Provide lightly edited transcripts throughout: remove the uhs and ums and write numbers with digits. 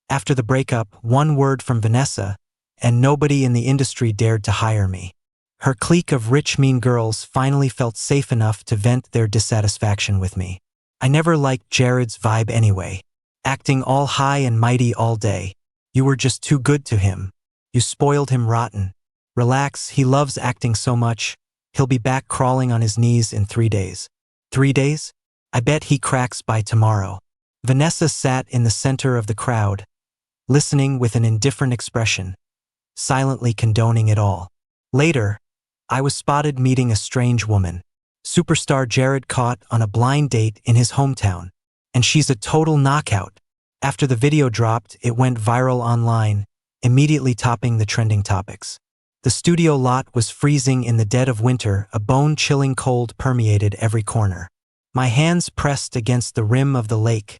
After the breakup, one word from Vanessa, and nobody in the industry dared to hire me. Her clique of rich mean girls finally felt safe enough to vent their dissatisfaction with me. I never liked Jared's vibe anyway. Acting all high and mighty all day. You were just too good to him. You spoiled him rotten. Relax, he loves acting so much. He'll be back crawling on his knees in 3 days. 3 days? I bet he cracks by tomorrow. Vanessa sat in the center of the crowd, listening with an indifferent expression, silently condoning it all. Later, I was spotted meeting a strange woman. Superstar Jared caught on a blind date in his hometown. And she's a total knockout. After the video dropped, it went viral online, immediately topping the trending topics. The studio lot was freezing in the dead of winter, a bone-chilling cold permeated every corner. My hands pressed against the rim of the lake,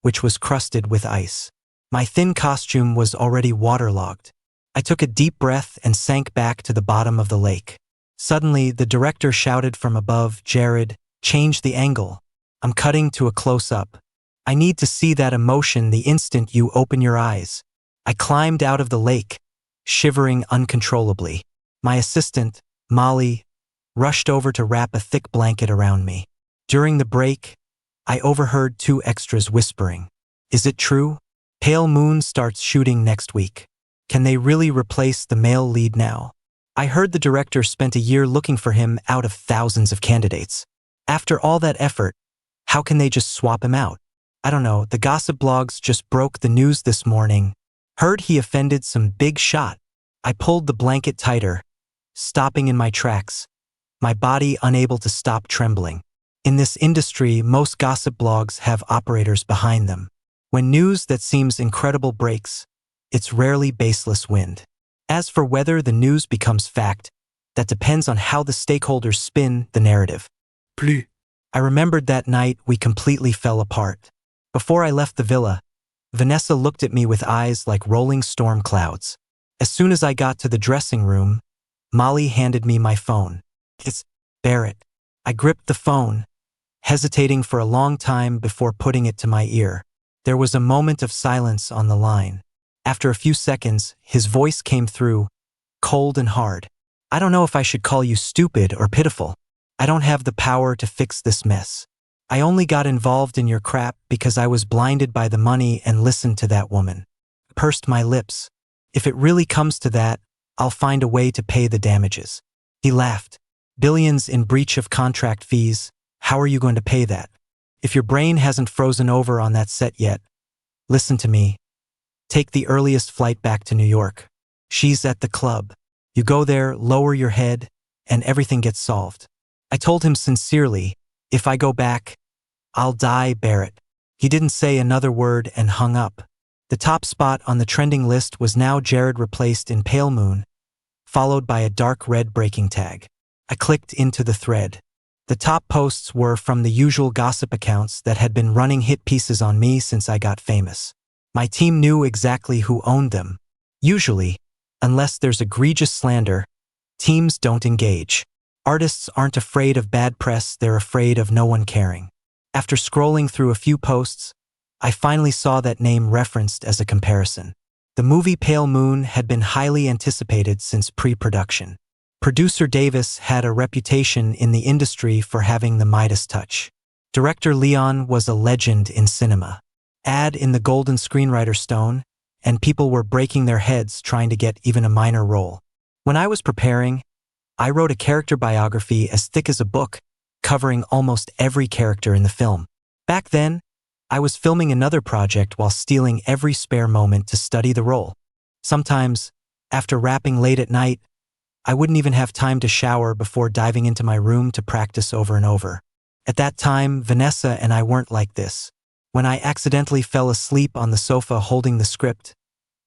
which was crusted with ice. My thin costume was already waterlogged. I took a deep breath and sank back to the bottom of the lake. Suddenly, the director shouted from above, "Jared, change the angle. I'm cutting to a close-up. I need to see that emotion the instant you open your eyes." I climbed out of the lake, shivering uncontrollably. My assistant, Molly, rushed over to wrap a thick blanket around me. During the break, I overheard 2 extras whispering, "Is it true? Pale Moon starts shooting next week. Can they really replace the male lead now?" I heard the director spent a year looking for him out of thousands of candidates. After all that effort, how can they just swap him out? I don't know, the gossip blogs just broke the news this morning. Heard he offended some big shot. I pulled the blanket tighter, stopping in my tracks, my body unable to stop trembling. In this industry, most gossip blogs have operators behind them. When news that seems incredible breaks, it's rarely baseless wind. As for whether the news becomes fact, that depends on how the stakeholders spin the narrative. Plus. I remembered that night we completely fell apart. Before I left the villa, Vanessa looked at me with eyes like rolling storm clouds. As soon as I got to the dressing room, Molly handed me my phone. "It's Barrett." I gripped the phone, hesitating for a long time before putting it to my ear. There was a moment of silence on the line. After a few seconds, his voice came through, cold and hard. "I don't know if I should call you stupid or pitiful. I don't have the power to fix this mess. I only got involved in your crap because I was blinded by the money and listened to that woman." I pursed my lips. "If it really comes to that, I'll find a way to pay the damages." He laughed. "Billions in breach of contract fees. How are you going to pay that? If your brain hasn't frozen over on that set yet, listen to me. Take the earliest flight back to New York. She's at the club. You go there, lower your head, and everything gets solved." I told him sincerely, "If I go back, I'll die, Barrett." He didn't say another word and hung up. The top spot on the trending list was now Jared replaced in Pale Moon, followed by a dark red breaking tag. I clicked into the thread. The top posts were from the usual gossip accounts that had been running hit pieces on me since I got famous. My team knew exactly who owned them. Usually, unless there's egregious slander, teams don't engage. Artists aren't afraid of bad press, they're afraid of no one caring. After scrolling through a few posts, I finally saw that name referenced as a comparison. The movie Pale Moon had been highly anticipated since pre-production. Producer Davis had a reputation in the industry for having the Midas touch. Director Leon was a legend in cinema. Add in the Golden Screenwriter Stone, and people were breaking their heads trying to get even a minor role. When I was preparing, I wrote a character biography as thick as a book, covering almost every character in the film. Back then, I was filming another project while stealing every spare moment to study the role. Sometimes, after wrapping late at night, I wouldn't even have time to shower before diving into my room to practice over and over. At that time, Vanessa and I weren't like this. When I accidentally fell asleep on the sofa holding the script,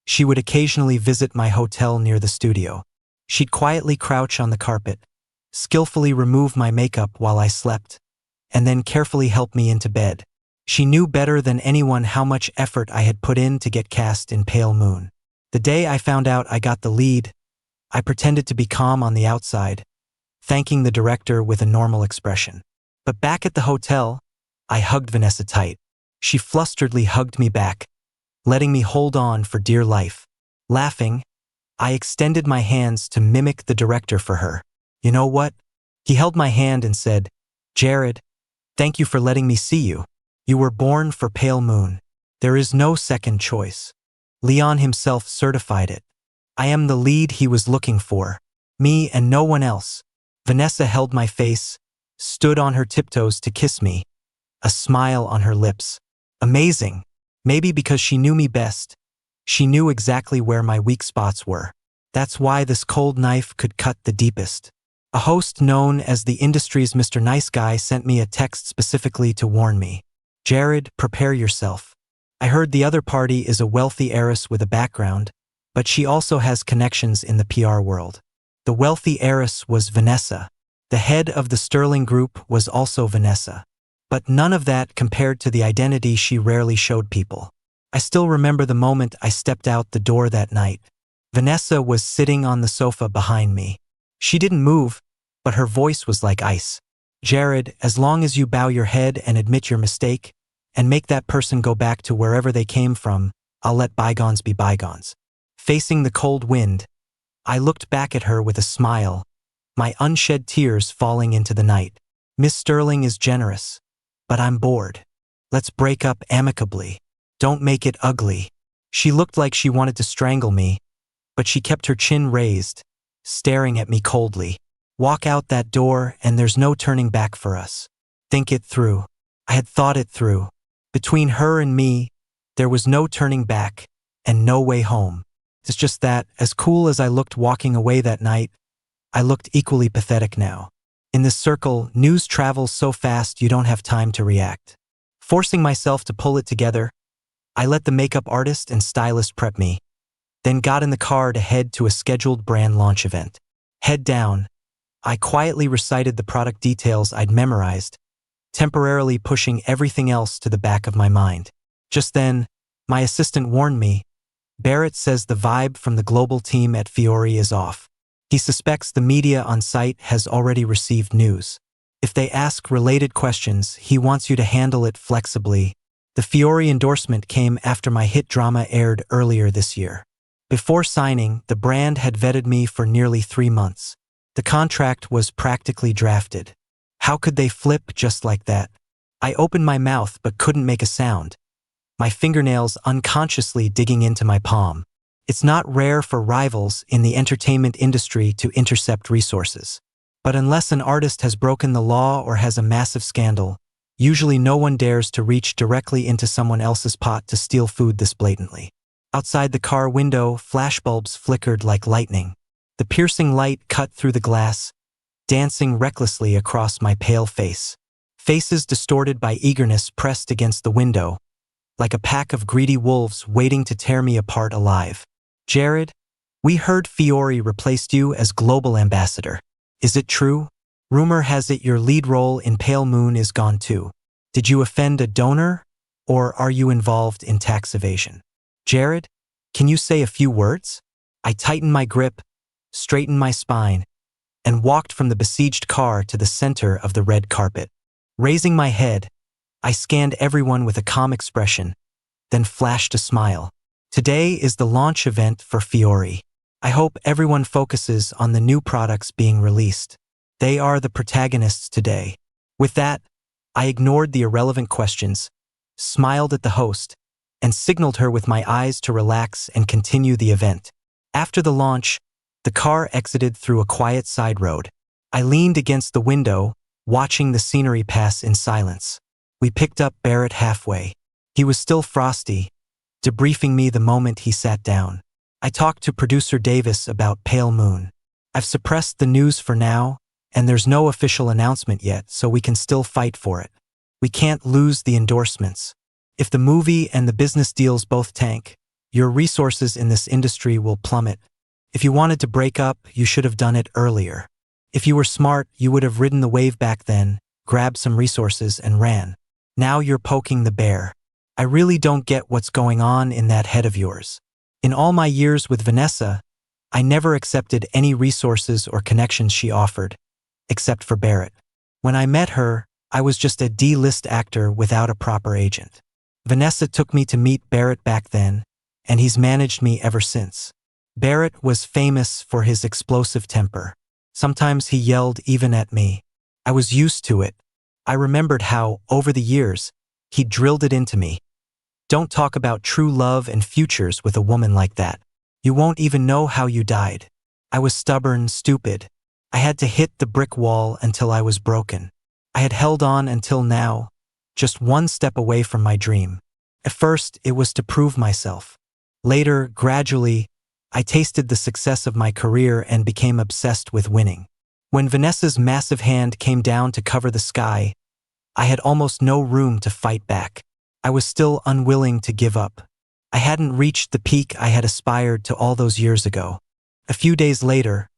she would occasionally visit my hotel near the studio. She'd quietly crouch on the carpet, skillfully remove my makeup while I slept, and then carefully help me into bed. She knew better than anyone how much effort I had put in to get cast in Pale Moon. The day I found out I got the lead, I pretended to be calm on the outside, thanking the director with a normal expression. But back at the hotel, I hugged Vanessa tight. She flusteredly hugged me back, letting me hold on for dear life. Laughing, I extended my hands to mimic the director for her. You know what? He held my hand and said, "Jared, thank you for letting me see you. You were born for Pale Moon. There is no second choice." Leon himself certified it. I am the lead he was looking for. Me and no one else. Vanessa held my face, stood on her tiptoes to kiss me, a smile on her lips. Amazing. Maybe because she knew me best. She knew exactly where my weak spots were. That's why this cold knife could cut the deepest. A host known as the industry's Mr. Nice Guy sent me a text specifically to warn me. "Jared, prepare yourself. I heard the other party is a wealthy heiress with a background, but she also has connections in the PR world." The wealthy heiress was Vanessa. The head of the Sterling Group was also Vanessa. But none of that compared to the identity she rarely showed people. I still remember the moment I stepped out the door that night. Vanessa was sitting on the sofa behind me. She didn't move, but her voice was like ice. "Jared, as long as you bow your head and admit your mistake, and make that person go back to wherever they came from, I'll let bygones be bygones." Facing the cold wind, I looked back at her with a smile, my unshed tears falling into the night. "Miss Sterling is generous, but I'm bored. Let's break up amicably. Don't make it ugly." She looked like she wanted to strangle me, but she kept her chin raised, staring at me coldly. "Walk out that door and there's no turning back for us. Think it through." I had thought it through. Between her and me, there was no turning back and no way home. It's just that, as cool as I looked walking away that night, I looked equally pathetic now. In this circle, news travels so fast you don't have time to react. Forcing myself to pull it together, I let the makeup artist and stylist prep me, then got in the car to head to a scheduled brand launch event. Head down, I quietly recited the product details I'd memorized, temporarily pushing everything else to the back of my mind. Just then, my assistant warned me, "Barrett says the vibe from the global team at Fiore is off. He suspects the media on site has already received news. If they ask related questions, he wants you to handle it flexibly." The Fiore endorsement came after my hit drama aired earlier this year. Before signing, the brand had vetted me for nearly 3 months. The contract was practically drafted. How could they flip just like that? I opened my mouth but couldn't make a sound, my fingernails unconsciously digging into my palm. It's not rare for rivals in the entertainment industry to intercept resources. But unless an artist has broken the law or has a massive scandal, usually no one dares to reach directly into someone else's pot to steal food this blatantly. Outside the car window, flashbulbs flickered like lightning. The piercing light cut through the glass, dancing recklessly across my pale face. Faces distorted by eagerness pressed against the window, like a pack of greedy wolves waiting to tear me apart alive. "Jared, we heard Fiore replaced you as global ambassador. Is it true? Rumor has it your lead role in Pale Moon is gone too. Did you offend a donor, or are you involved in tax evasion? Jared, can you say a few words?" I tightened my grip, straightened my spine, and walked from the besieged car to the center of the red carpet. Raising my head, I scanned everyone with a calm expression, then flashed a smile. Today is the launch event for Fiore. I hope everyone focuses on the new products being released. They are the protagonists today. With that, I ignored the irrelevant questions, smiled at the host, and signaled her with my eyes to relax and continue the event. After the launch, the car exited through a quiet side road. I leaned against the window, watching the scenery pass in silence. We picked up Barrett halfway. He was still frosty, debriefing me the moment he sat down. I talked to producer Davis about Pale Moon. "I've suppressed the news for now, and there's no official announcement yet, so we can still fight for it. We can't lose the endorsements. If the movie and the business deals both tank, your resources in this industry will plummet. If you wanted to break up, you should have done it earlier. If you were smart, you would have ridden the wave back then, grabbed some resources and ran. Now you're poking the bear. I really don't get what's going on in that head of yours. In all my years with Vanessa, I never accepted any resources or connections she offered, except for Barrett. When I met her, I was just a D-list actor without a proper agent. Vanessa took me to meet Barrett back then, and he's managed me ever since. Barrett was famous for his explosive temper. Sometimes he yelled even at me. I was used to it. I remembered how, over the years, he drilled it into me. Don't talk about true love and futures with a woman like that. You won't even know how you died. I was stubborn, stupid. I had to hit the brick wall until I was broken. I had held on until now, just one step away from my dream. At first, it was to prove myself. Later, gradually, I tasted the success of my career and became obsessed with winning. When Vanessa's massive hand came down to cover the sky, I had almost no room to fight back. I was still unwilling to give up. I hadn't reached the peak I had aspired to all those years ago. A few days later,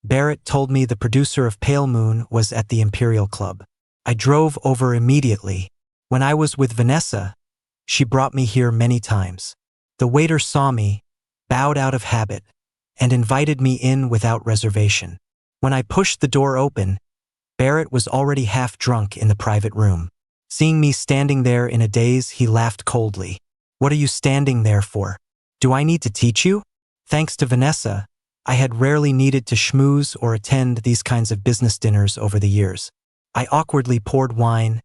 Barrett told me the producer of Pale Moon was at the Imperial Club. I drove over immediately. When I was with Vanessa, she brought me here many times. The waiter saw me, bowed out of habit, and invited me in without reservation. When I pushed the door open, Barrett was already half drunk in the private room. Seeing me standing there in a daze, he laughed coldly. "What are you standing there for? Do I need to teach you?" Thanks to Vanessa, I had rarely needed to schmooze or attend these kinds of business dinners over the years. I awkwardly poured wine,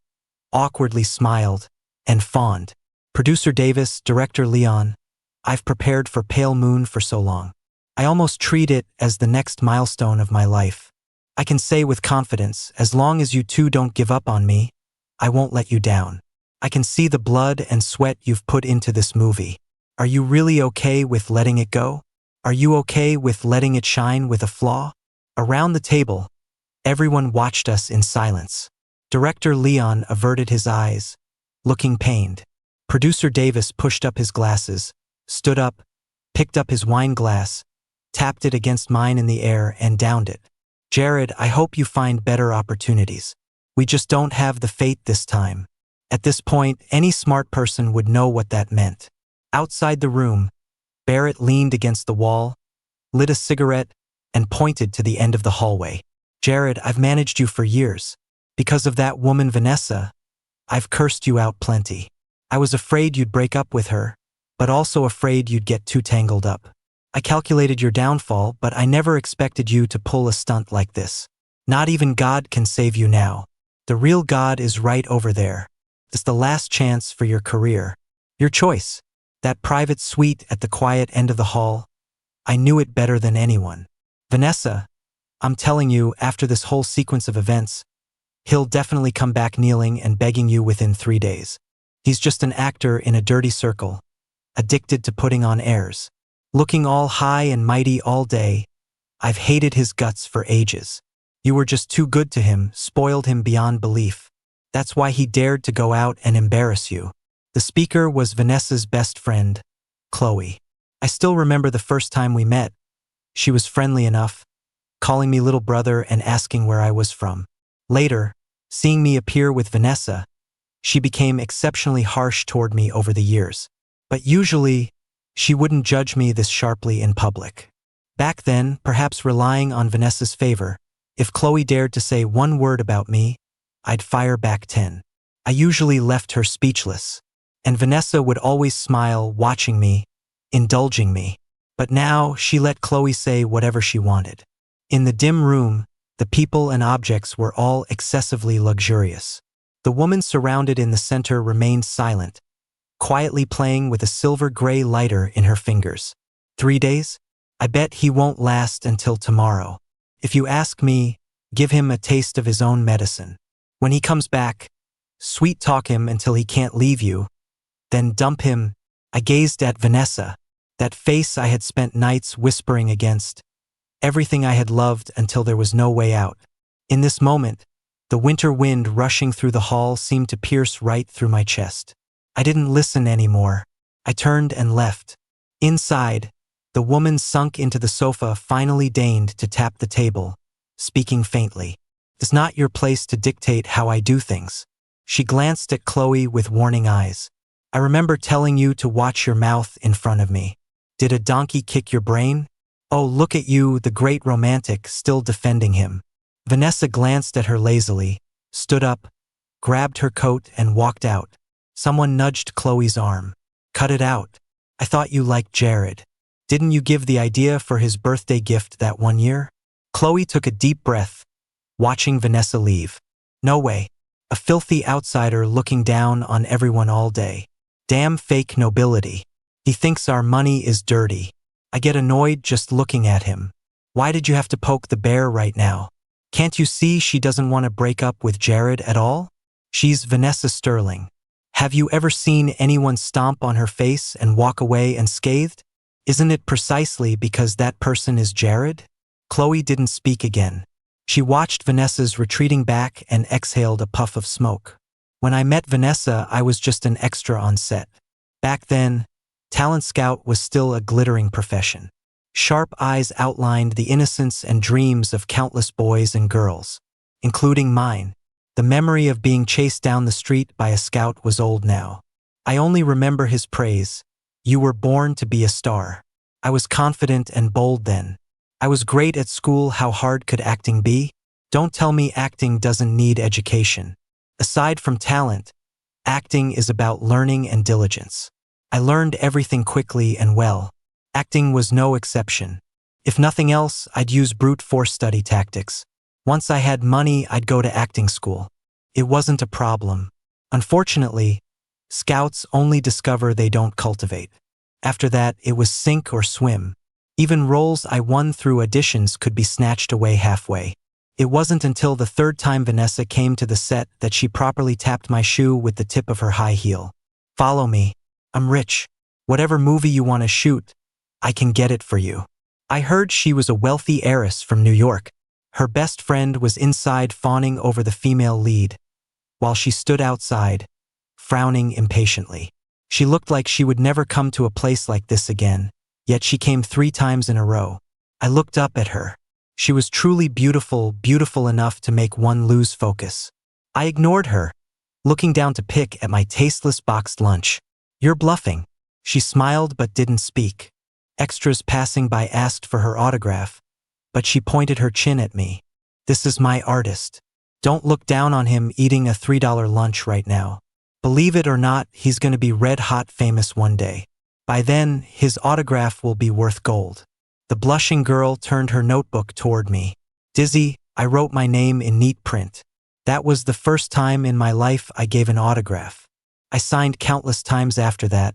awkwardly smiled, and fawned. Producer Davis, director Leon, I've prepared for Pale Moon for so long. I almost treat it as the next milestone of my life. I can say with confidence, as long as you two don't give up on me, I won't let you down. I can see the blood and sweat you've put into this movie. Are you really okay with letting it go? Are you okay with letting it shine with a flaw? Around the table, everyone watched us in silence. Director Leon averted his eyes, looking pained. Producer Davis pushed up his glasses, stood up, picked up his wine glass, tapped it against mine in the air, and downed it. "Jared, I hope you find better opportunities. We just don't have the fate this time." At this point, any smart person would know what that meant. Outside the room, Barrett leaned against the wall, lit a cigarette, and pointed to the end of the hallway. "Jared, I've managed you for years. Because of that woman Vanessa, I've cursed you out plenty. I was afraid you'd break up with her, but also afraid you'd get too tangled up. I calculated your downfall, but I never expected you to pull a stunt like this. Not even God can save you now. The real God is right over there. It's the last chance for your career. Your choice. That private suite at the quiet end of the hall. I knew it better than anyone. Vanessa, I'm telling you, after this whole sequence of events, he'll definitely come back kneeling and begging you within 3 days. He's just an actor in a dirty circle, addicted to putting on airs. Looking all high and mighty all day. I've hated his guts for ages. You were just too good to him, spoiled him beyond belief. That's why he dared to go out and embarrass you." The speaker was Vanessa's best friend, Chloe. I still remember the first time we met. She was friendly enough, calling me little brother and asking where I was from. Later, seeing me appear with Vanessa, she became exceptionally harsh toward me over the years. But usually, she wouldn't judge me this sharply in public. Back then, perhaps relying on Vanessa's favor, if Chloe dared to say one word about me, I'd fire back 10. I usually left her speechless, and Vanessa would always smile, watching me, indulging me. But now, she let Chloe say whatever she wanted. In the dim room, the people and objects were all excessively luxurious. The woman surrounded in the center remained silent, quietly playing with a silver-gray lighter in her fingers. 3 days? I bet he won't last until tomorrow. If you ask me, give him a taste of his own medicine. When he comes back, sweet-talk him until he can't leave you, then dump him. I gazed at Vanessa, that face I had spent nights whispering against, everything I had loved until there was no way out. In this moment, the winter wind rushing through the hall seemed to pierce right through my chest. I didn't listen anymore. I turned and left. Inside, the woman sunk into the sofa finally deigned to tap the table, speaking faintly. "It's not your place to dictate how I do things." She glanced at Chloe with warning eyes. "I remember telling you to watch your mouth in front of me. Did a donkey kick your brain? Oh, look at you, the great romantic, still defending him." Vanessa glanced at her lazily, stood up, grabbed her coat and walked out. Someone nudged Chloe's arm. Cut it out. I thought you liked Jared. Didn't you give the idea for his birthday gift that one year? Chloe took a deep breath, watching Vanessa leave. No way. A filthy outsider looking down on everyone all day. Damn fake nobility. He thinks our money is dirty. I get annoyed just looking at him. Why did you have to poke the bear right now? Can't you see she doesn't want to break up with Jared at all? She's Vanessa Sterling. Have you ever seen anyone stomp on her face and walk away unscathed? Isn't it precisely because that person is Jared? Chloe didn't speak again. She watched Vanessa's retreating back and exhaled a puff of smoke. When I met Vanessa, I was just an extra on set. Back then, talent scout was still a glittering profession. Sharp eyes outlined the innocence and dreams of countless boys and girls, including mine. The memory of being chased down the street by a scout was old now. I only remember his praise. You were born to be a star. I was confident and bold then. I was great at school. How hard could acting be? Don't tell me acting doesn't need education. Aside from talent, acting is about learning and diligence. I learned everything quickly and well. Acting was no exception. If nothing else, I'd use brute force study tactics. Once I had money, I'd go to acting school. It wasn't a problem. Unfortunately, scouts only discover they don't cultivate. After that, it was sink or swim. Even roles I won through auditions could be snatched away halfway. It wasn't until the third time Vanessa came to the set that she properly tapped my shoe with the tip of her high heel. Follow me. I'm rich. Whatever movie you want to shoot, I can get it for you. I heard she was a wealthy heiress from New York. Her best friend was inside fawning over the female lead, while she stood outside, frowning impatiently. She looked like she would never come to a place like this again, yet she came 3 times in a row. I looked up at her. She was truly beautiful, beautiful enough to make one lose focus. I ignored her, looking down to pick at my tasteless boxed lunch. You're bluffing. She smiled but didn't speak. Extras passing by asked for her autograph, but she pointed her chin at me. This is my artist. Don't look down on him eating a $3 lunch right now. Believe it or not, he's going to be red-hot famous one day. By then, his autograph will be worth gold. The blushing girl turned her notebook toward me. Dizzy, I wrote my name in neat print. That was the first time in my life I gave an autograph. I signed countless times after that,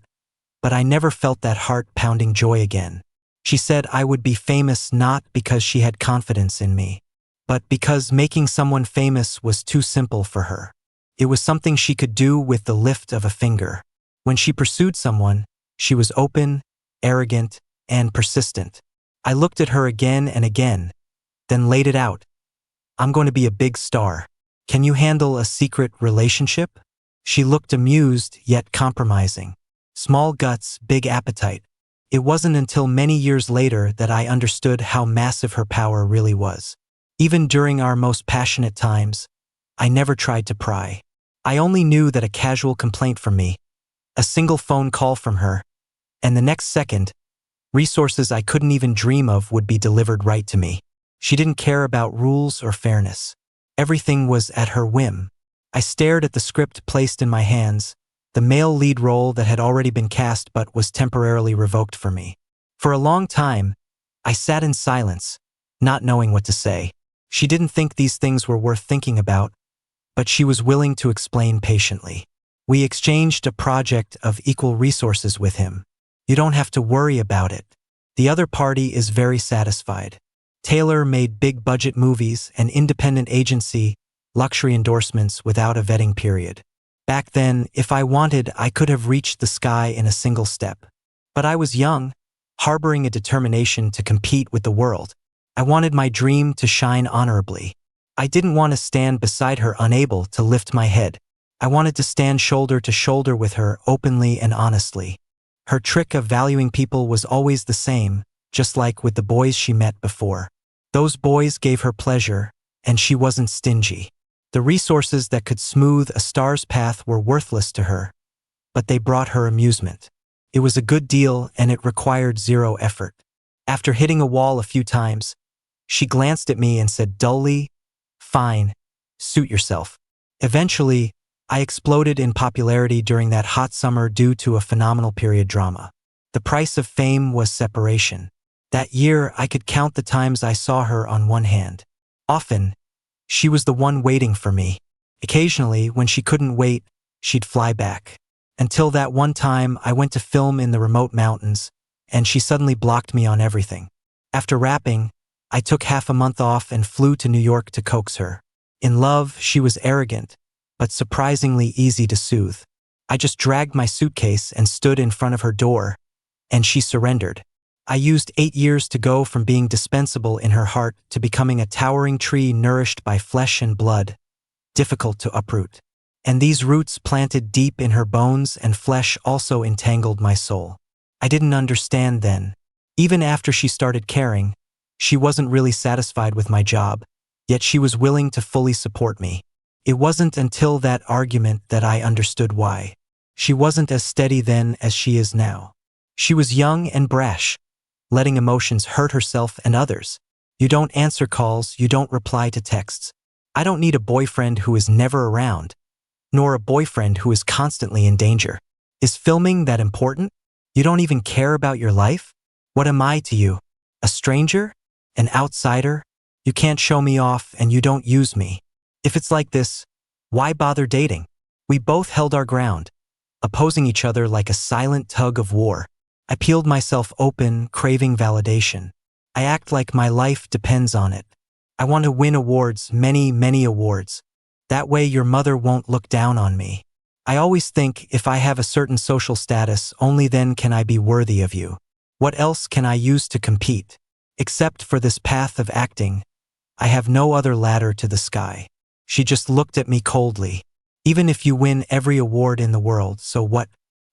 but I never felt that heart-pounding joy again. She said I would be famous not because she had confidence in me, but because making someone famous was too simple for her. It was something she could do with the lift of a finger. When she pursued someone, she was open, arrogant, and persistent. I looked at her again and again, then laid it out. I'm going to be a big star. Can you handle a secret relationship? She looked amused yet compromising. Small guts, big appetite. It wasn't until many years later that I understood how massive her power really was. Even during our most passionate times, I never tried to pry. I only knew that a casual complaint from me, a single phone call from her, and the next second, resources I couldn't even dream of would be delivered right to me. She didn't care about rules or fairness. Everything was at her whim. I stared at the script placed in my hands, the male lead role that had already been cast but was temporarily revoked for me. For a long time, I sat in silence, not knowing what to say. She didn't think these things were worth thinking about, but she was willing to explain patiently. We exchanged a project of equal resources with him. You don't have to worry about it. The other party is very satisfied. Taylor made big-budget movies and independent agency, luxury endorsements without a vetting period. Back then, if I wanted, I could have reached the sky in a single step. But I was young, harboring a determination to compete with the world. I wanted my dream to shine honorably. I didn't want to stand beside her unable to lift my head. I wanted to stand shoulder to shoulder with her openly and honestly. Her trick of valuing people was always the same, just like with the boys she met before. Those boys gave her pleasure, and she wasn't stingy. The resources that could smooth a star's path were worthless to her, but they brought her amusement. It was a good deal, and it required zero effort. After hitting a wall a few times, she glanced at me and said dully, "Fine, suit yourself." Eventually, I exploded in popularity during that hot summer due to a phenomenal period drama. The price of fame was separation. That year, I could count the times I saw her on one hand. Often, she was the one waiting for me. Occasionally, when she couldn't wait, she'd fly back. Until that one time, I went to film in the remote mountains, and she suddenly blocked me on everything. After wrapping, I took half a month off and flew to New York to coax her. In love, she was arrogant, but surprisingly easy to soothe. I just dragged my suitcase and stood in front of her door, and she surrendered. I used 8 years to go from being dispensable in her heart to becoming a towering tree nourished by flesh and blood, difficult to uproot. And these roots planted deep in her bones and flesh also entangled my soul. I didn't understand then. Even after she started caring, she wasn't really satisfied with my job, yet she was willing to fully support me. It wasn't until that argument that I understood why. She wasn't as steady then as she is now. She was young and brash, letting emotions hurt herself and others. You don't answer calls, you don't reply to texts. I don't need a boyfriend who is never around, nor a boyfriend who is constantly in danger. Is filming that important? You don't even care about your life? What am I to you? A stranger? An outsider? You can't show me off and you don't use me. If it's like this, why bother dating? We both held our ground, opposing each other like a silent tug of war. I peeled myself open, craving validation. I act like my life depends on it. I want to win awards, many, many awards. That way your mother won't look down on me. I always think if I have a certain social status, only then can I be worthy of you. What else can I use to compete? Except for this path of acting, I have no other ladder to the sky. She just looked at me coldly. Even if you win every award in the world, so what?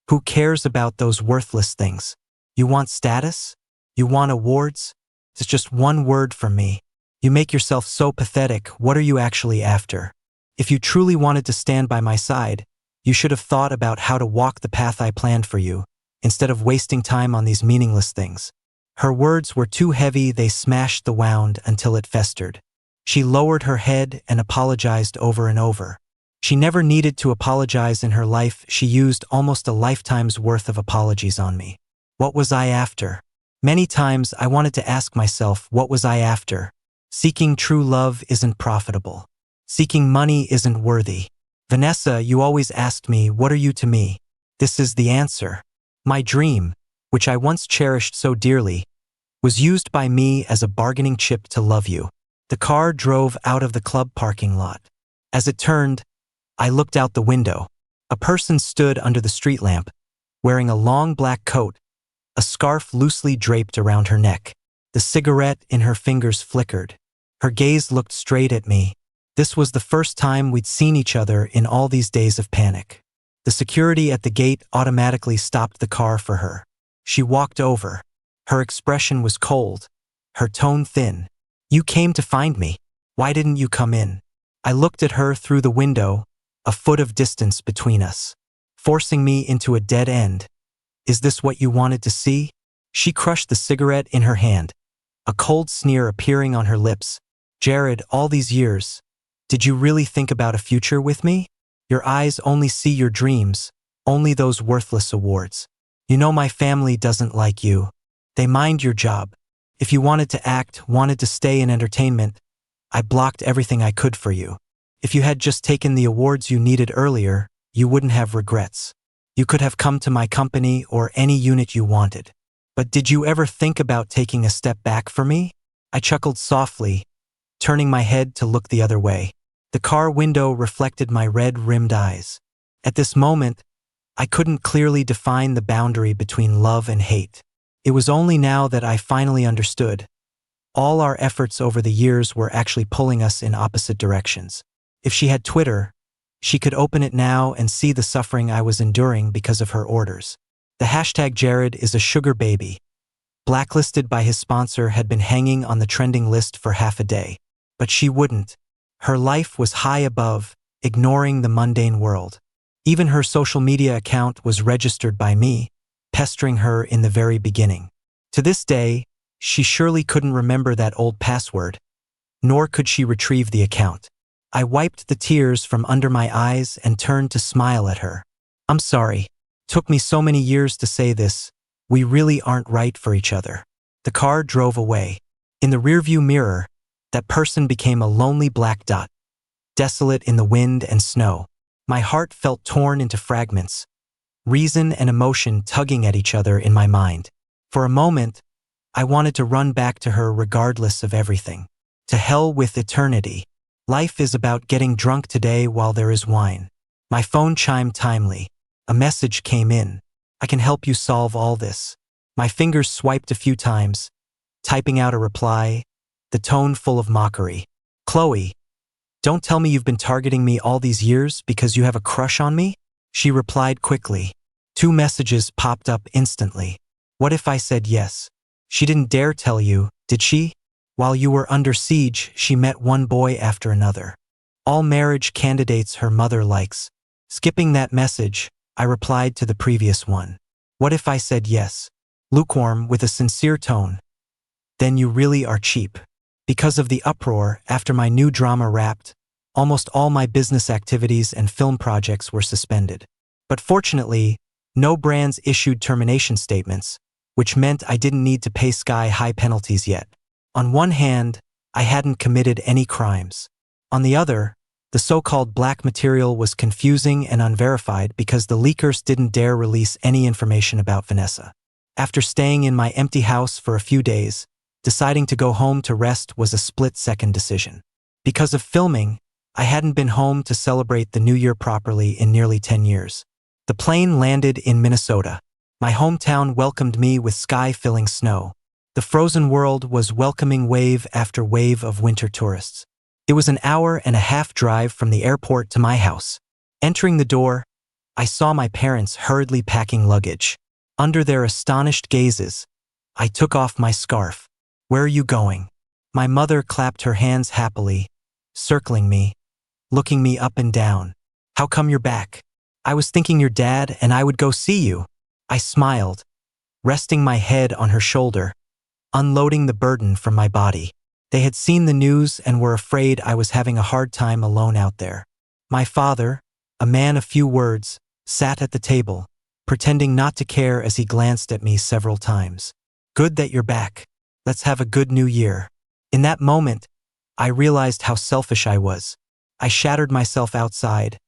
Who cares about those worthless things? You want status? You want awards? It's just one word from me. You make yourself so pathetic. What are you actually after? If you truly wanted to stand by my side, you should have thought about how to walk the path I planned for you, instead of wasting time on these meaningless things. Her words were too heavy, they smashed the wound until it festered. She lowered her head and apologized over and over. She never needed to apologize in her life. She used almost a lifetime's worth of apologies on me. What was I after? Many times I wanted to ask myself, what was I after? Seeking true love isn't profitable. Seeking money isn't worthy. Vanessa, you always asked me, what are you to me? This is the answer. My dream, which I once cherished so dearly, was used by me as a bargaining chip to love you. The car drove out of the club parking lot. As it turned, I looked out the window. A person stood under the street lamp, wearing a long black coat, a scarf loosely draped around her neck. The cigarette in her fingers flickered. Her gaze looked straight at me. This was the first time we'd seen each other in all these days of panic. The security at the gate automatically stopped the car for her. She walked over. Her expression was cold, her tone thin. You came to find me. Why didn't you come in? I looked at her through the window, a foot of distance between us, forcing me into a dead end. Is this what you wanted to see? She crushed the cigarette in her hand, a cold sneer appearing on her lips. Jared, all these years, did you really think about a future with me? Your eyes only see your dreams, only those worthless awards. You know my family doesn't like you. They mind your job. If you wanted to act, wanted to stay in entertainment, I blocked everything I could for you. If you had just taken the awards you needed earlier, you wouldn't have regrets. You could have come to my company or any unit you wanted. But did you ever think about taking a step back for me? I chuckled softly, turning my head to look the other way. The car window reflected my red-rimmed eyes. At this moment, I couldn't clearly define the boundary between love and hate. It was only now that I finally understood. All our efforts over the years were actually pulling us in opposite directions. If she had Twitter, she could open it now and see the suffering I was enduring because of her orders. The hashtag Jared is a sugar baby, blacklisted by his sponsor, had been hanging on the trending list for half a day. But she wouldn't. Her life was high above, ignoring the mundane world. Even her social media account was registered by me, pestering her in the very beginning. To this day, she surely couldn't remember that old password, nor could she retrieve the account. I wiped the tears from under my eyes and turned to smile at her. I'm sorry. Took me so many years to say this. We really aren't right for each other. The car drove away. In the rearview mirror, that person became a lonely black dot, desolate in the wind and snow. My heart felt torn into fragments, reason and emotion tugging at each other in my mind. For a moment, I wanted to run back to her regardless of everything. To hell with eternity. Life is about getting drunk today while there is wine. My phone chimed timely. A message came in. I can help you solve all this. My fingers swiped a few times, typing out a reply, the tone full of mockery. Chloe, don't tell me you've been targeting me all these years because you have a crush on me? She replied quickly. 2 messages popped up instantly. What if I said yes? She didn't dare tell you, did she? While you were under siege, she met one boy after another. All marriage candidates her mother likes. Skipping that message, I replied to the previous one. What if I said yes? Lukewarm with a sincere tone. Then you really are cheap. Because of the uproar after my new drama wrapped, almost all my business activities and film projects were suspended. But fortunately, no brands issued termination statements, which meant I didn't need to pay sky-high penalties yet. On one hand, I hadn't committed any crimes. On the other, the so-called black material was confusing and unverified because the leakers didn't dare release any information about Vanessa. After staying in my empty house for a few days, deciding to go home to rest was a split-second decision. Because of filming, I hadn't been home to celebrate the New Year properly in nearly 10 years. The plane landed in Minnesota. My hometown welcomed me with sky-filling snow. The frozen world was welcoming wave after wave of winter tourists. It was an 1.5-hour drive from the airport to my house. Entering the door, I saw my parents hurriedly packing luggage. Under their astonished gazes, I took off my scarf. Where are you going? My mother clapped her hands happily, circling me, looking me up and down. How come you're back? I was thinking your dad and I would go see you. I smiled, resting my head on her shoulder, unloading the burden from my body. They had seen the news and were afraid I was having a hard time alone out there. My father, a man of few words, sat at the table, pretending not to care as he glanced at me several times. Good that you're back. Let's have a good new year. In that moment, I realized how selfish I was. I shattered myself outside,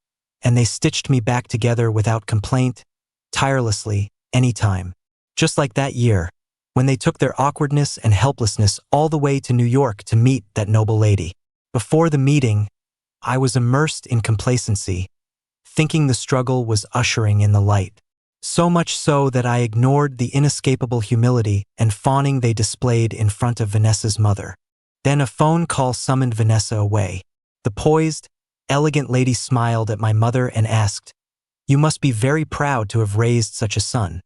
and they stitched me back together without complaint, tirelessly, anytime. Just like that year, when they took their awkwardness and helplessness all the way to New York to meet that noble lady. Before the meeting, I was immersed in complacency, thinking the struggle was ushering in the light. So much so that I ignored the inescapable humility and fawning they displayed in front of Vanessa's mother. Then a phone call summoned Vanessa away. The poised, elegant lady smiled at my mother and asked, "You must be very proud to have raised such a son,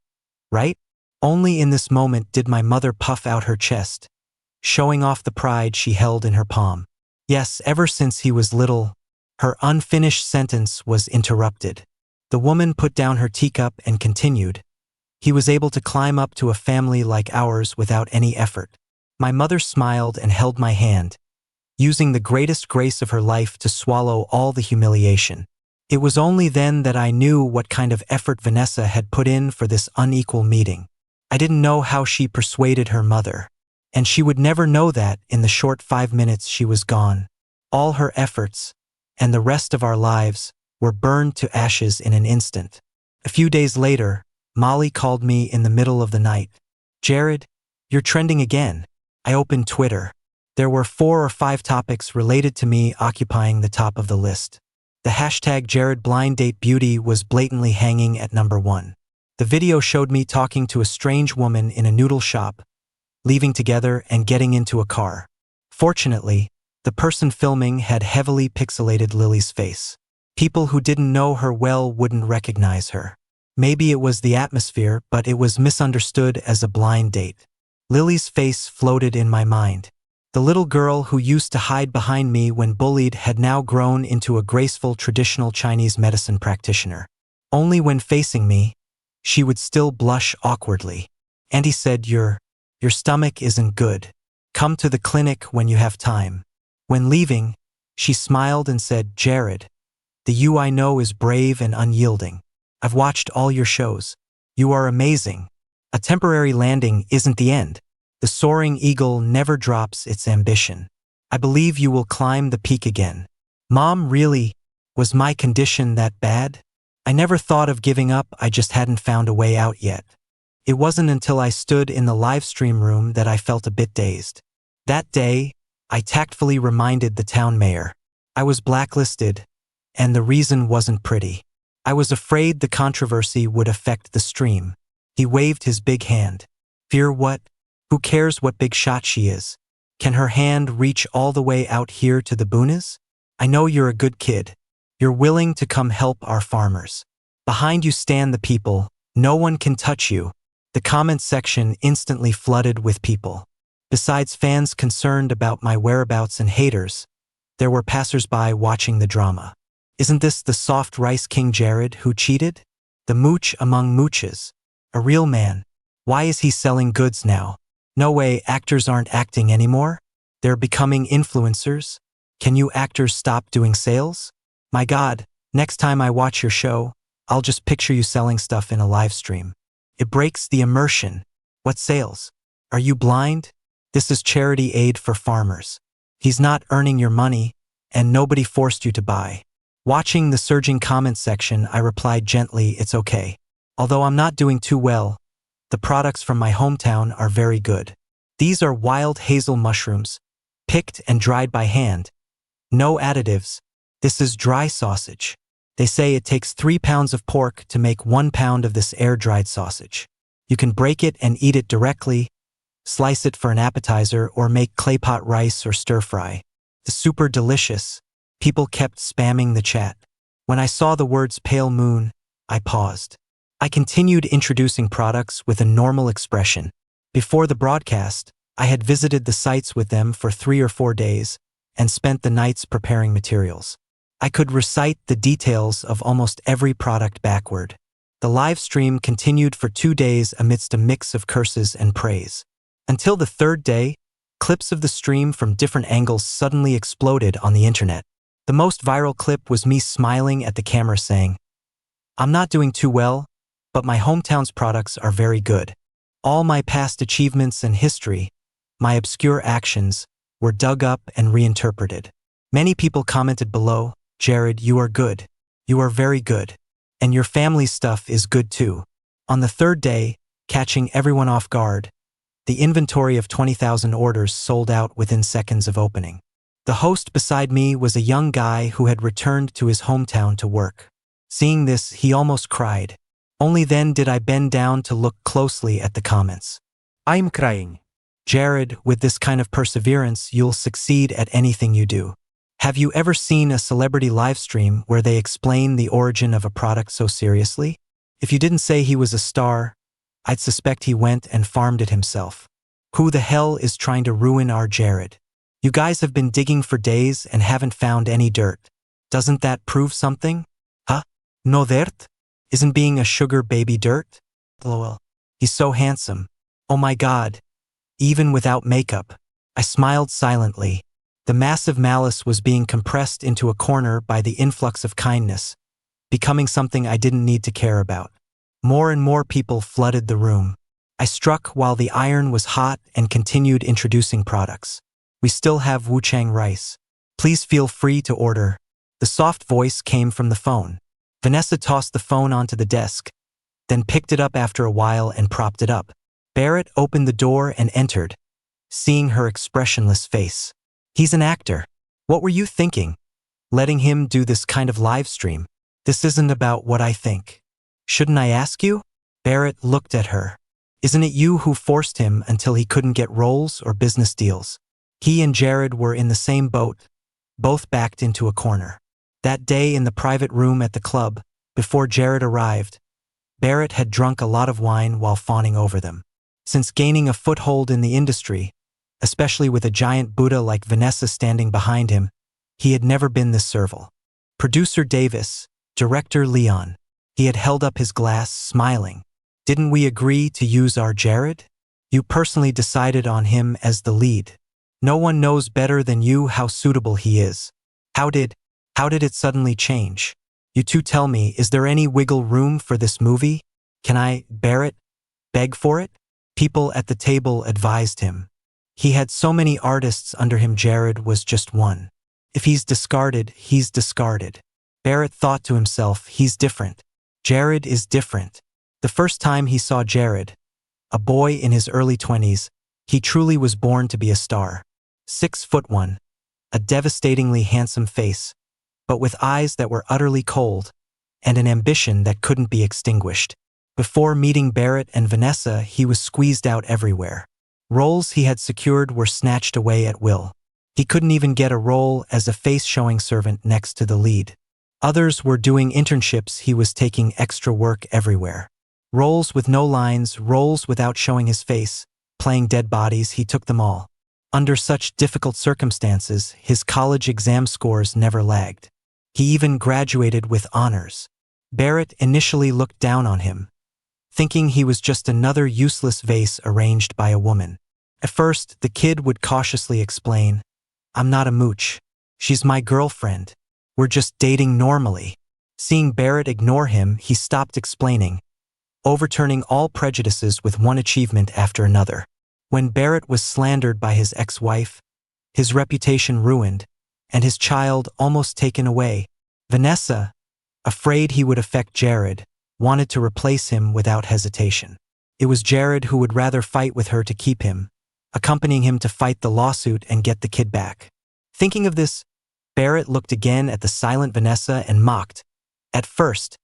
right?" Only in this moment did my mother puff out her chest, showing off the pride she held in her palm. Yes, ever since he was little. Her unfinished sentence was interrupted. The woman put down her teacup and continued. He was able to climb up to a family like ours without any effort. My mother smiled and held my hand, using the greatest grace of her life to swallow all the humiliation. It was only then that I knew what kind of effort Vanessa had put in for this unequal meeting. I didn't know how she persuaded her mother, and she would never know that in the short 5 minutes she was gone. All her efforts, and the rest of our lives, were burned to ashes in an instant. A few days later, Molly called me in the middle of the night. "Jared, you're trending again." I opened Twitter. There were 4 or 5 topics related to me occupying the top of the list. The hashtag #JaredBlindDateBeauty was blatantly hanging at number 1. The video showed me talking to a strange woman in a noodle shop, leaving together and getting into a car. Fortunately, the person filming had heavily pixelated Lily's face. People who didn't know her well wouldn't recognize her. Maybe it was the atmosphere, but it was misunderstood as a blind date. Lily's face floated in my mind. The little girl who used to hide behind me when bullied had now grown into a graceful traditional Chinese medicine practitioner. Only when facing me, she would still blush awkwardly. Auntie said, your stomach isn't good. Come to the clinic when you have time." When leaving, She smiled and said, Jared, the you I know is brave and unyielding. I've watched all your shows. You are amazing. A temporary landing isn't the end. The soaring eagle never drops its ambition. I believe you will climb the peak again. Mom, really? Was my condition that bad? I never thought of giving up, I just hadn't found a way out yet. It wasn't until I stood in the live stream room that I felt a bit dazed. That day, I tactfully reminded the town mayor. I was blacklisted, and the reason wasn't pretty. I was afraid the controversy would affect the stream. He waved his big hand. Fear what? Who cares what big shot she is? Can her hand reach all the way out here to the boonies? I know you're a good kid. You're willing to come help our farmers. Behind you stand the people. No one can touch you. The comment section instantly flooded with people. Besides fans concerned about my whereabouts and haters, there were passersby watching the drama. Isn't this the soft rice king Jared who cheated? The mooch among mooches. A real man. Why is he selling goods now? No way, actors aren't acting anymore? They're becoming influencers? Can you actors stop doing sales? My God, next time I watch your show, I'll just picture you selling stuff in a live stream. It breaks the immersion. What sales? Are you blind? This is charity aid for farmers. He's not earning your money, and nobody forced you to buy. Watching the surging comment section, I replied gently, it's okay. Although I'm not doing too well, the products from my hometown are very good. These are wild hazel mushrooms, picked and dried by hand. No additives. This is dry sausage. They say it takes 3 pounds of pork to make 1 pound of this air-dried sausage. You can break it and eat it directly, slice it for an appetizer, or make clay pot rice or stir-fry. It's super delicious. People kept spamming the chat. When I saw the words pale moon, I paused. I continued introducing products with a normal expression. Before the broadcast, I had visited the sites with them for 3 or 4 days and spent the nights preparing materials. I could recite the details of almost every product backward. The live stream continued for 2 days amidst a mix of curses and praise. Until the 3rd day, clips of the stream from different angles suddenly exploded on the internet. The most viral clip was me smiling at the camera saying, I'm not doing too well, but my hometown's products are very good. All my past achievements and history, my obscure actions, were dug up and reinterpreted. Many people commented below, Jared, you are good. You are very good. And your family's stuff is good too. On the 3rd day, catching everyone off guard, the inventory of 20,000 orders sold out within seconds of opening. The host beside me was a young guy who had returned to his hometown to work. Seeing this, he almost cried. Only then did I bend down to look closely at the comments. I'm crying. Jared, with this kind of perseverance, you'll succeed at anything you do. Have you ever seen a celebrity live stream where they explain the origin of a product so seriously? If you didn't say he was a star, I'd suspect he went and farmed it himself. Who the hell is trying to ruin our Jared? You guys have been digging for days and haven't found any dirt. Doesn't that prove something? Huh? No dirt? Isn't being a sugar baby dirt? LOL. He's so handsome. Oh my God. Even without makeup. I smiled silently. The massive malice was being compressed into a corner by the influx of kindness, becoming something I didn't need to care about. More and more people flooded the room. I struck while the iron was hot and continued introducing products. We still have wuchang rice. Please feel free to order. The soft voice came from the phone. Vanessa tossed the phone onto the desk, then picked it up after a while and propped it up. Barrett opened the door and entered, seeing her expressionless face. He's an actor. What were you thinking? Letting him do this kind of live stream? This isn't about what I think. Shouldn't I ask you? Barrett looked at her. Isn't it you who forced him until he couldn't get roles or business deals? He and Jared were in the same boat, both backed into a corner. That day in the private room at the club, before Jared arrived, Barrett had drunk a lot of wine while fawning over them. Since gaining a foothold in the industry, especially with a giant Buddha like Vanessa standing behind him, he had never been this servile. Producer Davis, director Leon. He had held up his glass, smiling. Didn't we agree to use our Jared? You personally decided on him as the lead. No one knows better than you how suitable he is. How did it suddenly change? You two tell me, is there any wiggle room for this movie? Can I bear it? Beg for it? People at the table advised him. He had so many artists under him, Jared was just one. If he's discarded, he's discarded. Barrett thought to himself, he's different. Jared is different. The first time he saw Jared, a boy in his early 20s, he truly was born to be a star. 6'1", a devastatingly handsome face, but with eyes that were utterly cold, and an ambition that couldn't be extinguished. Before meeting Barrett and Vanessa, he was squeezed out everywhere. Roles he had secured were snatched away at will. He couldn't even get a role as a face-showing servant next to the lead. Others were doing internships, he was taking extra work everywhere. Roles with no lines, roles without showing his face, playing dead bodies, he took them all. Under such difficult circumstances, his college exam scores never lagged. He even graduated with honors. Barrett initially looked down on him, thinking he was just another useless vase arranged by a woman. At first, the kid would cautiously explain, "I'm not a mooch. She's my girlfriend. We're just dating normally." Seeing Barrett ignore him, he stopped explaining, overturning all prejudices with one achievement after another. When Barrett was slandered by his ex-wife, his reputation ruined, and his child almost taken away, Vanessa, afraid he would affect Jared, wanted to replace him without hesitation. It was Jared who would rather fight with her to keep him, accompanying him to fight the lawsuit and get the kid back. Thinking of this, Barrett looked again at the silent Vanessa and mocked. At first,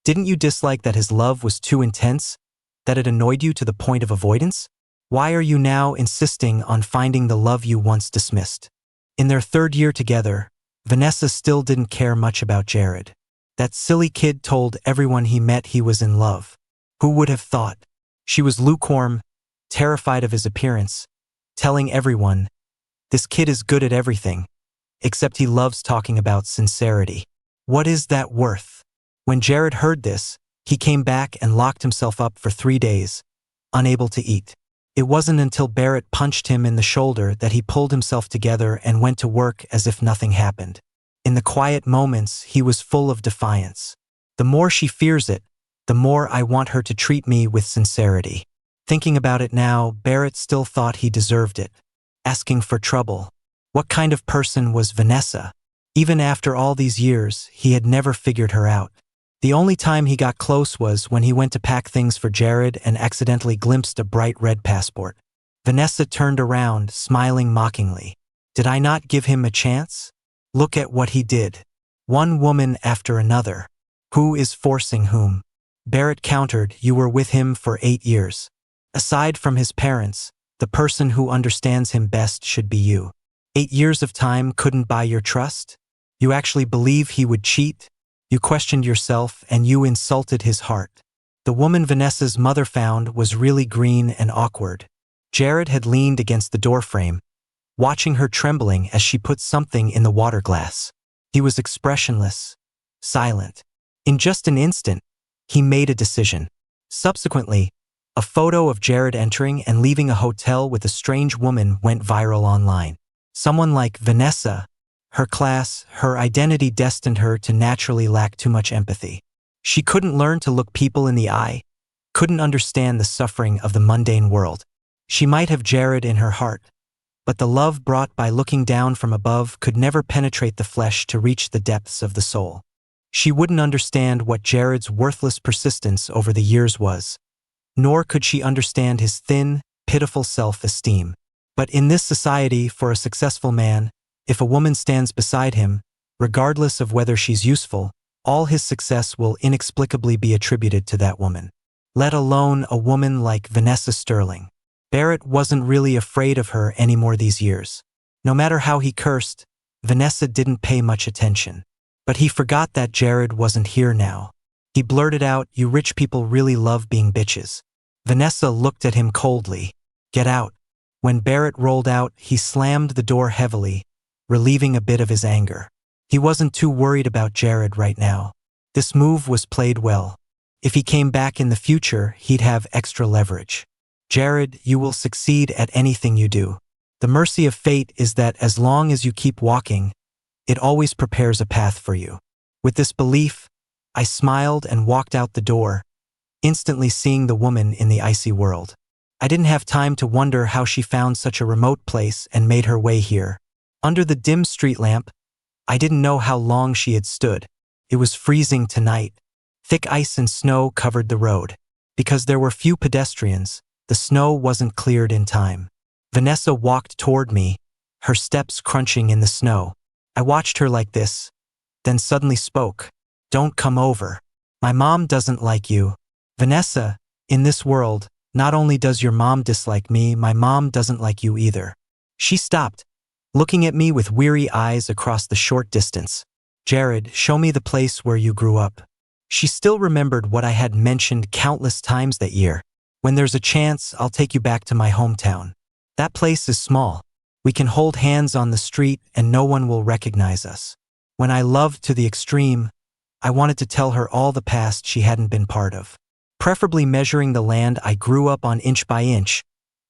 didn't you dislike that his love was too intense, that it annoyed you to the point of avoidance? Why are you now insisting on finding the love you once dismissed? In their third year together, Vanessa still didn't care much about Jared. That silly kid told everyone he met he was in love. Who would have thought? She was lukewarm, terrified of his appearance, telling everyone, "This kid is good at everything, except he loves talking about sincerity. What is that worth?" When Jared heard this, he came back and locked himself up for 3 days, unable to eat. It wasn't until Barrett punched him in the shoulder that he pulled himself together and went to work as if nothing happened. In the quiet moments, he was full of defiance. "The more she fears it, the more I want her to treat me with sincerity." Thinking about it now, Barrett still thought he deserved it. Asking for trouble. What kind of person was Vanessa? Even after all these years, he had never figured her out. The only time he got close was when he went to pack things for Jared and accidentally glimpsed a bright red passport. Vanessa turned around, smiling mockingly. Did I not give him a chance? Look at what he did. One woman after another. Who is forcing whom? Barrett countered, you were with him for 8 years. Aside from his parents, the person who understands him best should be you. 8 years of time couldn't buy your trust? You actually believe he would cheat? You questioned yourself and you insulted his heart. The woman Vanessa's mother found was really green and awkward. Jared had leaned against the doorframe, watching her trembling as she put something in the water glass. He was expressionless, silent. In just an instant, he made a decision. Subsequently, a photo of Jared entering and leaving a hotel with a strange woman went viral online. Someone like Vanessa, her class, her identity destined her to naturally lack too much empathy. She couldn't learn to look people in the eye, couldn't understand the suffering of the mundane world. She might have Jared in her heart, but the love brought by looking down from above could never penetrate the flesh to reach the depths of the soul. She wouldn't understand what Jared's worthless persistence over the years was, nor could she understand his thin, pitiful self-esteem. But in this society, for a successful man, if a woman stands beside him, regardless of whether she's useful, all his success will inexplicably be attributed to that woman. Let alone a woman like Vanessa Sterling. Barrett wasn't really afraid of her anymore these years. No matter how he cursed, Vanessa didn't pay much attention. But he forgot that Jared wasn't here now. He blurted out, you rich people really love being bitches. Vanessa looked at him coldly. Get out. When Barrett rolled out, he slammed the door heavily, relieving a bit of his anger. He wasn't too worried about Jared right now. This move was played well. If he came back in the future, he'd have extra leverage. Jared, you will succeed at anything you do. The mercy of fate is that as long as you keep walking, It always prepares a path for you. With this belief, I smiled and walked out the door, instantly seeing the woman in the icy world. I didn't have time to wonder how she found such a remote place and made her way here. Under the dim street lamp, I didn't know how long she had stood. It was freezing tonight. Thick ice and snow covered the road. Because there were few pedestrians, the snow wasn't cleared in time. Vanessa walked toward me, her steps crunching in the snow. I watched her like this, then suddenly spoke. "Don't come over. My mom doesn't like you." "Vanessa, in this world, not only does your mom dislike me, my mom doesn't like you either." She stopped, looking at me with weary eyes across the short distance. "Jared, show me the place where you grew up." She still remembered what I had mentioned countless times that year. "When there's a chance, I'll take you back to my hometown. That place is small. We can hold hands on the street and no one will recognize us." When I loved to the extreme, I wanted to tell her all the past she hadn't been part of. Preferably measuring the land I grew up on inch by inch,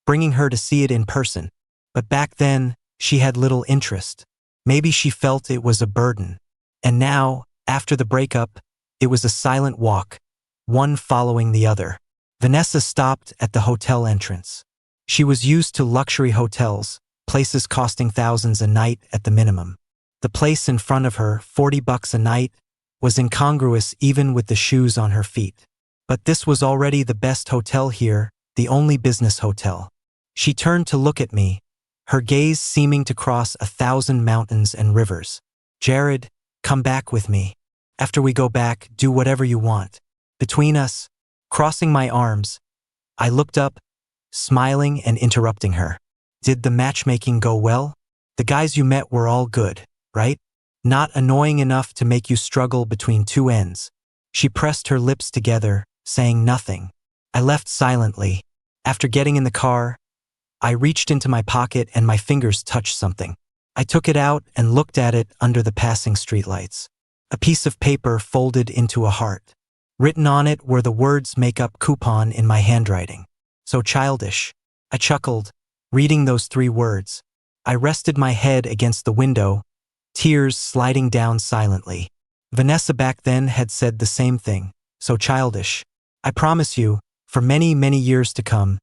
bringing her to see it in person. But back then, she had little interest. Maybe she felt it was a burden. And now, after the breakup, it was a silent walk, one following the other. Vanessa stopped at the hotel entrance. She was used to luxury hotels, places costing thousands a night at the minimum. The place in front of her, $40 a night, was incongruous even with the shoes on her feet. But this was already the best hotel here, the only business hotel. She turned to look at me, her gaze seeming to cross 1,000 mountains and rivers. "Jared, come back with me. After we go back, do whatever you want." Between us, crossing my arms, I looked up, smiling and interrupting her. "Did the matchmaking go well? The guys you met were all good, right? Not annoying enough to make you struggle between two ends?" She pressed her lips together, saying nothing. I left silently. After getting in the car, I reached into my pocket and my fingers touched something. I took it out and looked at it under the passing streetlights. A piece of paper folded into a heart. Written on it were the words "make up coupon" in my handwriting. So childish. I chuckled, reading those 3 words. I rested my head against the window, tears sliding down silently. Vanessa back then had said the same thing. So childish. I promise you, for many, many years to come,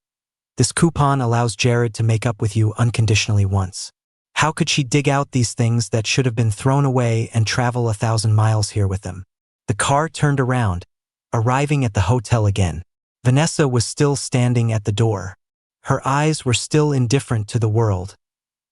this coupon allows Jared to make up with you unconditionally once. How could she dig out these things that should have been thrown away and travel 1,000 miles here with them? The car turned around, arriving at the hotel again. Vanessa was still standing at the door. Her eyes were still indifferent to the world,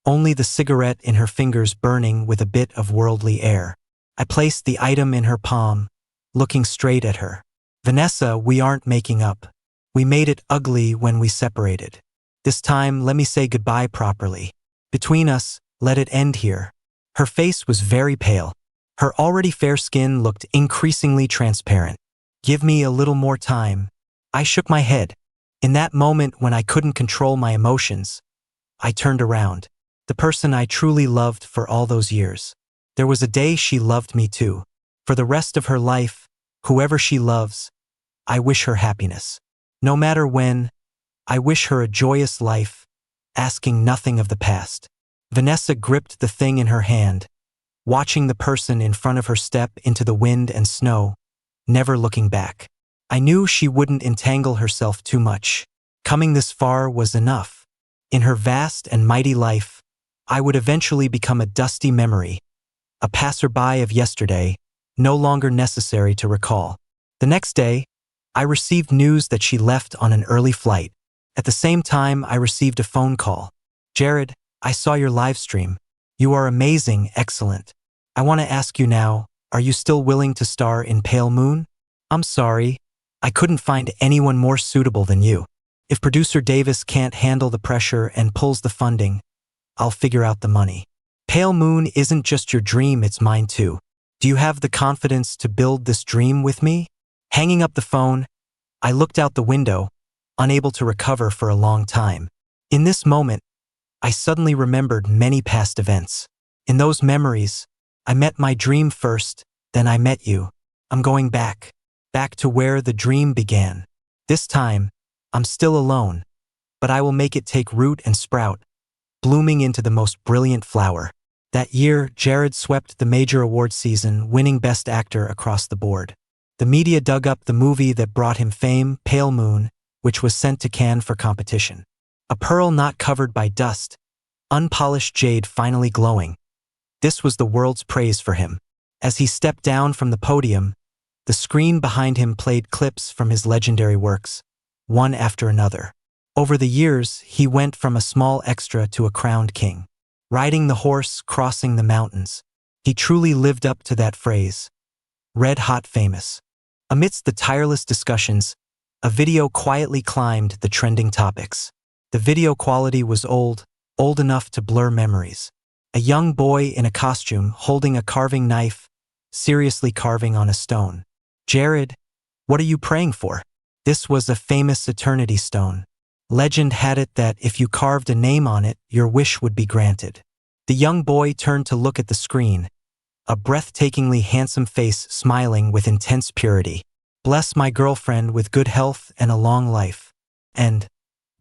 only the cigarette in her fingers burning with a bit of worldly air. I placed the item in her palm, looking straight at her. "Vanessa, we aren't making up. We made it ugly when we separated. This time, let me say goodbye properly. Between us, let it end here." Her face was very pale. Her already fair skin looked increasingly transparent. "Give me a little more time." I shook my head. In that moment when I couldn't control my emotions, I turned around. The person I truly loved for all those years. There was a day she loved me too. For the rest of her life, whoever she loves, I wish her happiness. No matter when, I wish her a joyous life, asking nothing of the past. Vanessa gripped the thing in her hand, watching the person in front of her step into the wind and snow, never looking back. I knew she wouldn't entangle herself too much. Coming this far was enough. In her vast and mighty life, I would eventually become a dusty memory, a passerby of yesterday, no longer necessary to recall. The next day, I received news that she left on an early flight. At the same time, I received a phone call. "Jared, I saw your live stream. You are amazing, excellent. I want to ask you now, are you still willing to star in Pale Moon?" "I'm sorry. I couldn't find anyone more suitable than you. If producer Davis can't handle the pressure and pulls the funding, I'll figure out the money." "Pale Moon isn't just your dream, it's mine too. Do you have the confidence to build this dream with me?" Hanging up the phone, I looked out the window, unable to recover for a long time. In this moment, I suddenly remembered many past events. In those memories, I met my dream first, then I met you. I'm going back to where the dream began. This time, I'm still alone, but I will make it take root and sprout, blooming into the most brilliant flower. That year, Jared swept the major award season, winning Best Actor across the board. The media dug up the movie that brought him fame, Pale Moon, which was sent to Cannes for competition. A pearl not covered by dust, unpolished jade finally glowing. This was the world's praise for him. As he stepped down from the podium, the screen behind him played clips from his legendary works, one after another. Over the years, he went from a small extra to a crowned king. Riding the horse, crossing the mountains. He truly lived up to that phrase. Red hot famous. Amidst the tireless discussions, a video quietly climbed the trending topics. The video quality was old enough to blur memories. A young boy in a costume holding a carving knife, seriously carving on a stone. Jared, what are you praying for? This was a famous eternity stone. Legend had it that if you carved a name on it, your wish would be granted. The young boy turned to look at the screen, a breathtakingly handsome face smiling with intense purity. Bless my girlfriend with good health and a long life. And,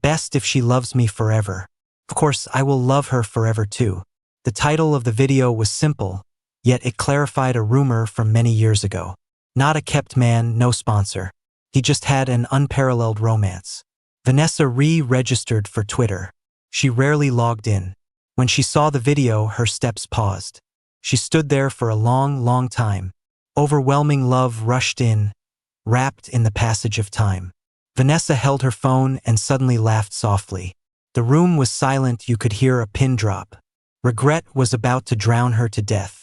best if she loves me forever. Of course, I will love her forever too. The title of the video was simple, yet it clarified a rumor from many years ago. Not a kept man, no sponsor. He just had an unparalleled romance. Vanessa re-registered for Twitter. She rarely logged in. When she saw the video, her steps paused. She stood there for a long time. Overwhelming love rushed in, wrapped in the passage of time. Vanessa held her phone and suddenly laughed softly. The room was silent, you could hear a pin drop. Regret was about to drown her to death.